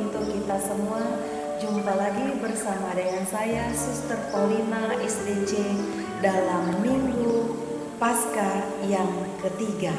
untuk kita semua. Jumpa lagi bersama dengan saya, Suster Paulina SDC, dalam Minggu Paskah yang ketiga.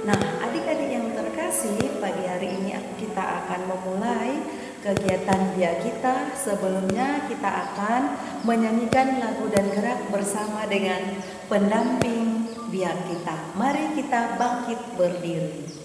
Nah, adik-adik yang terkasih, pagi hari ini kita akan memulai kegiatan dia kita. Sebelumnya kita akan menyanyikan lagu dan gerak bersama dengan pendamping biar kita. Mari kita bangkit berdiri.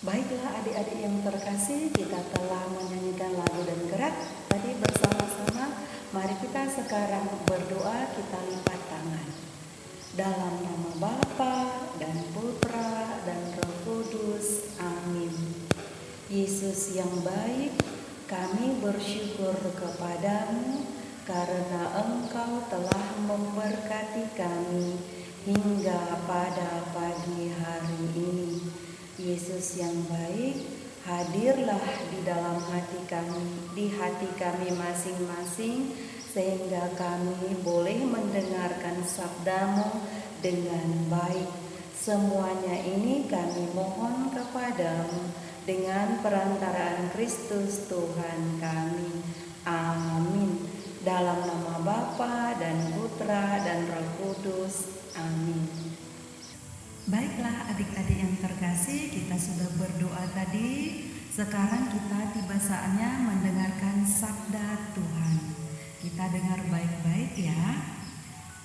Baiklah adik-adik yang terkasih, kita telah menyanyikan lagu dan gerak tadi bersama-sama. Mari kita sekarang berdoa, kita lipat tangan. Dalam nama Bapa dan Putra dan Roh Kudus, amin. Yesus yang baik, kami bersyukur kepadamu karena Engkau telah memberkati kami hingga pada pagi hari ini. Yesus yang baik, hadirlah di dalam hati kami, di hati kami masing-masing, sehingga kami boleh mendengarkan sabdamu dengan baik. Semuanya ini kami mohon kepadamu dengan perantaraan Kristus Tuhan kami. Amin. Dalam nama Bapa dan Putra dan Roh Kudus. Amin. Baiklah adik-adik yang terkasih, kita sudah berdoa tadi. Sekarang kita tiba saatnya mendengarkan sabda Tuhan. Kita dengar baik-baik ya.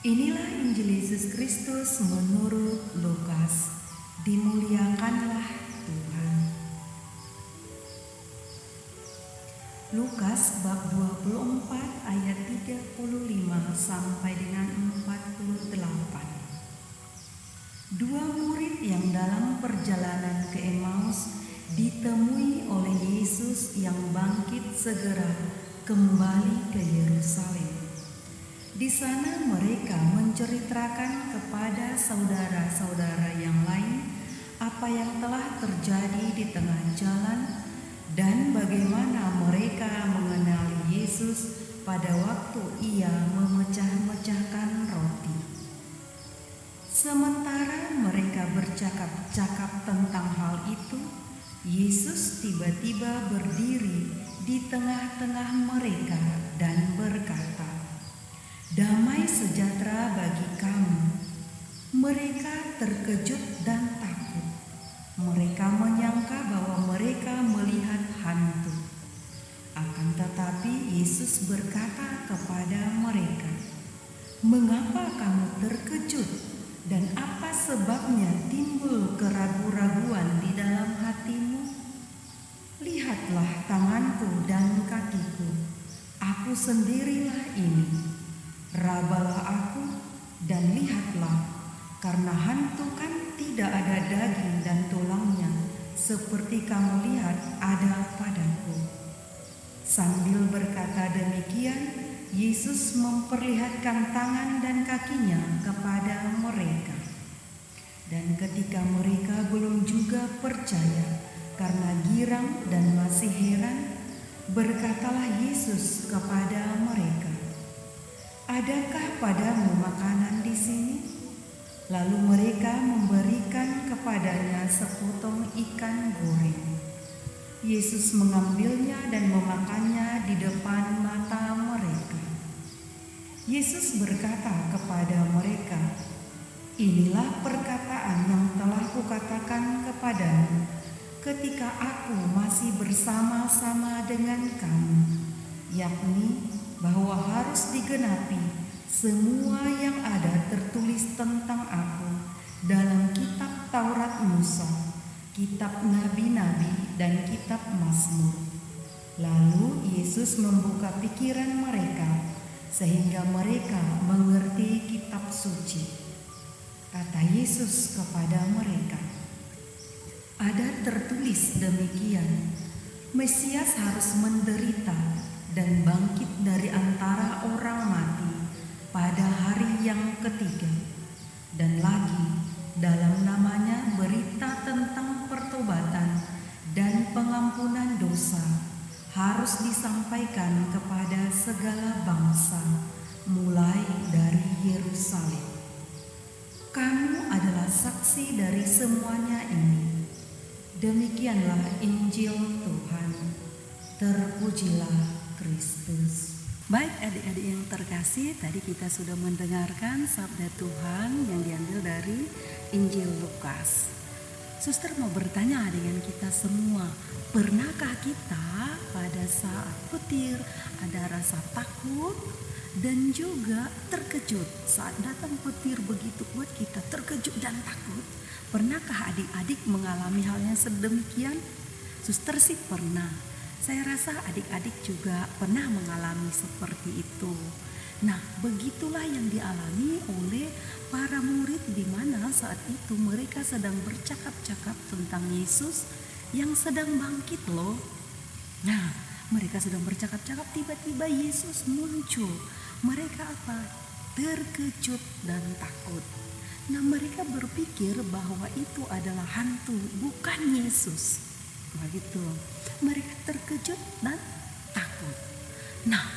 Inilah Injil Yesus Kristus menurut Lukas. Dimuliakanlah Tuhan. Lukas bab 24 ayat 35 sampai dengan 48. Dua murid yang dalam perjalanan ke Emmaus ditemui oleh Yesus yang bangkit segera kembali ke Yerusalem. Di sana mereka menceritakan kepada saudara-saudara yang lain apa yang telah terjadi di tengah jalan dan bagaimana mereka mengenali Yesus pada waktu ia memecah-mecahkan roti. Sementara mereka bercakap-cakap tentang hal itu, Yesus tiba-tiba berdiri di tengah-tengah mereka dan berkata, "Damai sejahtera bagi kamu." Mereka terkejut dan takut. Mereka menyangka bahwa mereka melihat hantu. Akan tetapi Yesus berkata kepada mereka, "Mengapa kamu terkejut? Dan apa sebabnya timbul keraguan-raguan di dalam hatimu? Lihatlah tanganku dan kakiku, aku sendirilah ini. Rabalah aku dan lihatlah, karena hantu kan tidak ada daging dan tulangnya, seperti kamu lihat ada padaku." Sambil berkata demikian, Yesus memperlihatkan tangan dan kakinya kepada mereka. Dan ketika mereka belum juga percaya karena girang dan masih heran, berkatalah Yesus kepada mereka, "Adakah padamu makanan di sini?" Lalu mereka memberikan kepadanya sepotong ikan goreng. Yesus mengambilnya dan memakannya di depan mata mereka. Yesus berkata kepada mereka, "Inilah perkataan yang telah kukatakan kepadamu ketika aku masih bersama-sama dengan kamu, yakni bahwa harus digenapi semua yang ada tertulis tentang aku dalam kitab Taurat Musa, kitab Nabi-Nabi, dan kitab Mazmur. Lalu Yesus membuka pikiran mereka sehingga mereka mengerti kitab suci. Kata Yesus kepada mereka, "Ada tertulis demikian, Mesias harus menderita dan bangkit dari antara orang mati pada hari yang ketiga. Dan lagi, dalam namanya berita tentang pertobatan dan pengampunan dosa harus disampaikan kepada segala bangsa, mulai dari Yerusalem. Kamu adalah saksi dari semuanya ini." Demikianlah Injil Tuhan. Terpujilah Kristus. Baik adik-adik yang terkasih, tadi kita sudah mendengarkan sabda Tuhan yang diambil dari Injil Lukas. Suster mau bertanya dengan kita semua, pernahkah kita pada saat petir ada rasa takut dan juga terkejut saat datang petir begitu buat kita terkejut dan takut? Pernahkah adik-adik mengalami hal yang sedemikian? Suster sih pernah. Saya rasa adik-adik juga pernah mengalami seperti itu. Nah, begitulah yang dialami oleh para murid, di mana saat itu mereka sedang bercakap-cakap tentang Yesus yang sedang bangkit loh. Nah, mereka sedang bercakap-cakap, tiba-tiba Yesus muncul. Mereka apa? Terkejut dan takut. Nah, mereka berpikir bahwa itu adalah hantu, bukan Yesus. Begitu. Mereka terkejut dan takut. Nah,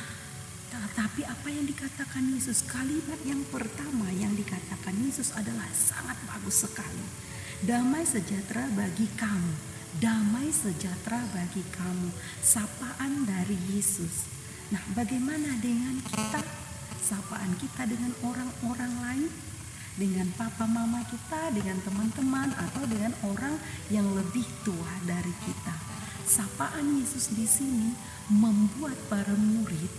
tapi apa yang dikatakan Yesus? Kalimat yang pertama yang dikatakan Yesus adalah sangat bagus sekali. Damai sejahtera bagi kamu. Damai sejahtera bagi kamu. Sapaan dari Yesus. Nah, bagaimana dengan kita? Sapaan kita dengan orang-orang lain? Dengan papa mama kita, dengan teman-teman, atau dengan orang yang lebih tua dari kita. Sapaan Yesus di sini membuat para murid,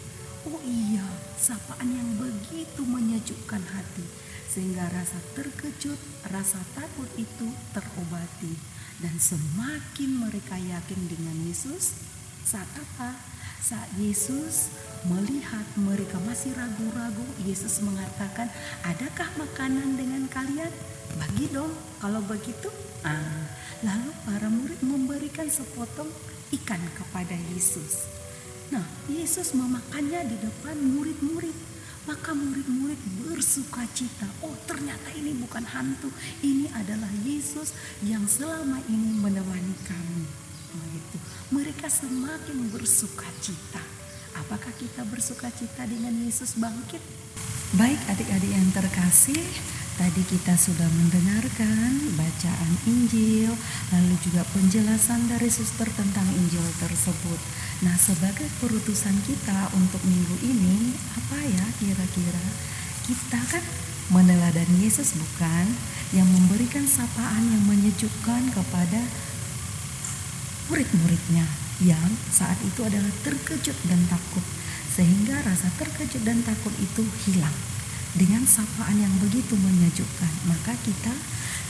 oh iya, sapaan yang begitu menyejukkan hati, sehingga rasa terkejut, rasa takut itu terobati. Dan semakin mereka yakin dengan Yesus, saat apa? Saat Yesus melihat mereka masih ragu-ragu, Yesus mengatakan, "Adakah makanan dengan kalian? Bagi dong, kalau begitu." Lalu para murid memberikan sepotong ikan kepada Yesus. Nah, Yesus memakannya di depan murid-murid. Maka murid-murid bersuka cita. Oh, ternyata ini bukan hantu. Ini adalah Yesus yang selama ini menemani kami. Begitu. Mereka semakin bersuka cita. Apakah kita bersuka cita dengan Yesus bangkit? Baik adik-adik yang terkasih, tadi kita sudah mendengarkan bacaan Injil, lalu juga penjelasan dari suster tentang Injil tersebut. Nah, sebagai perutusan kita untuk minggu ini, apa ya kira-kira? Kita kan meneladani Yesus, bukan? Yang memberikan sapaan yang menyejukkan kepada murid-muridnya yang saat itu adalah terkejut dan takut, sehingga rasa terkejut dan takut itu hilang dengan sapaan yang begitu menyejukkan. Maka kita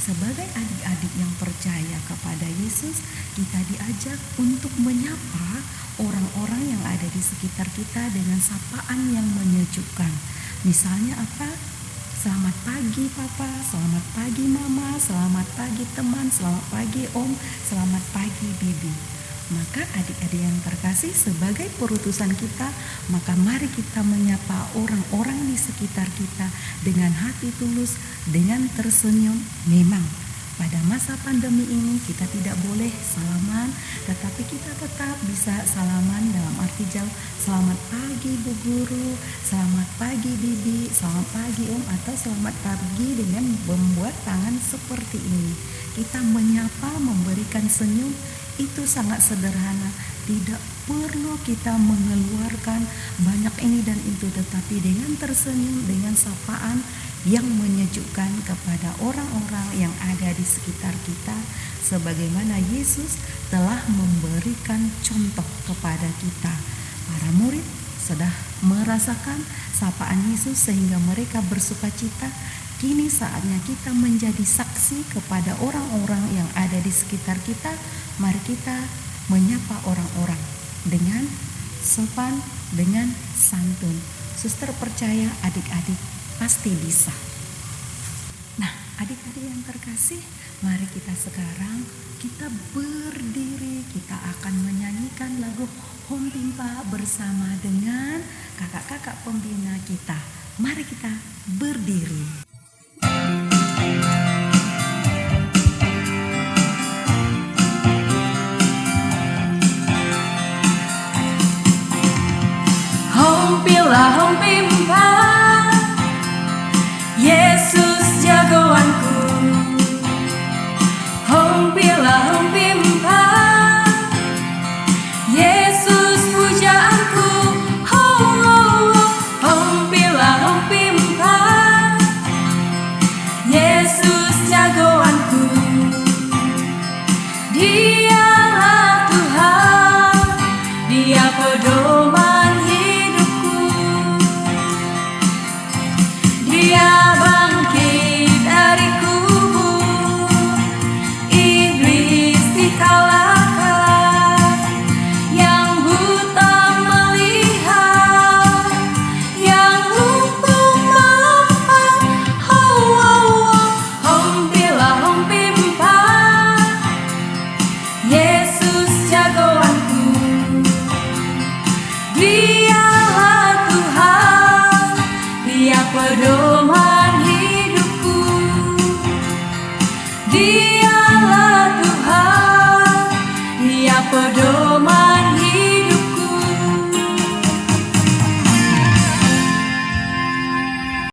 sebagai adik-adik yang percaya kepada Yesus, kita diajak untuk menyapa orang-orang yang ada di sekitar kita dengan sapaan yang menyejukkan. Misalnya apa? Selamat pagi papa, selamat pagi mama, selamat pagi teman, selamat pagi om, selamat pagi bibi. Maka adik-adik yang terkasih, sebagai perutusan kita, maka mari kita menyapa orang-orang di sekitar kita dengan hati tulus, dengan tersenyum. Memang pada masa pandemi ini kita tidak boleh salaman, tetapi kita tetap bisa salaman dalam arti jauh. Selamat pagi Bu Guru, selamat pagi Bibi, selamat pagi Om, atau selamat pagi dengan membuat tangan seperti ini. Kita menyapa, memberikan senyum, itu sangat sederhana. Tidak perlu kita mengeluarkan banyak ini dan itu, tetapi dengan tersenyum, dengan sapaan yang menyejukkan kepada orang-orang yang ada di sekitar kita, sebagaimana Yesus telah memberikan contoh kepada kita. Para murid sudah merasakan sapaan Yesus sehingga mereka bersuka cita. Kini saatnya kita menjadi saksi kepada orang-orang yang ada di sekitar kita. Mari kita menyapa orang-orang dengan sopan, dengan santun. Suster percaya adik-adik pasti bisa. Nah, adik-adik yang terkasih, mari kita sekarang kita berdiri. Kita akan menyanyikan lagu Home Pimpa bersama dengan kakak-kakak pembina kita. Mari kita berdiri. Home Pimpa, Yesus jagoanku. Home Pimpa, Yesus pujaanku. Home Pimpa, Yesus jagoanku. Dialah Tuhan, Dia pedoman hidupku. Dia bangkit dari kubur, iblis dikalahkan. Yang buta melihat, yang lumpuh melompat. Home Pimpa, Yesus jagoanku. Dialah Tuhan, Dia pedoman hidupku. Dialah Tuhan, Dia pedoman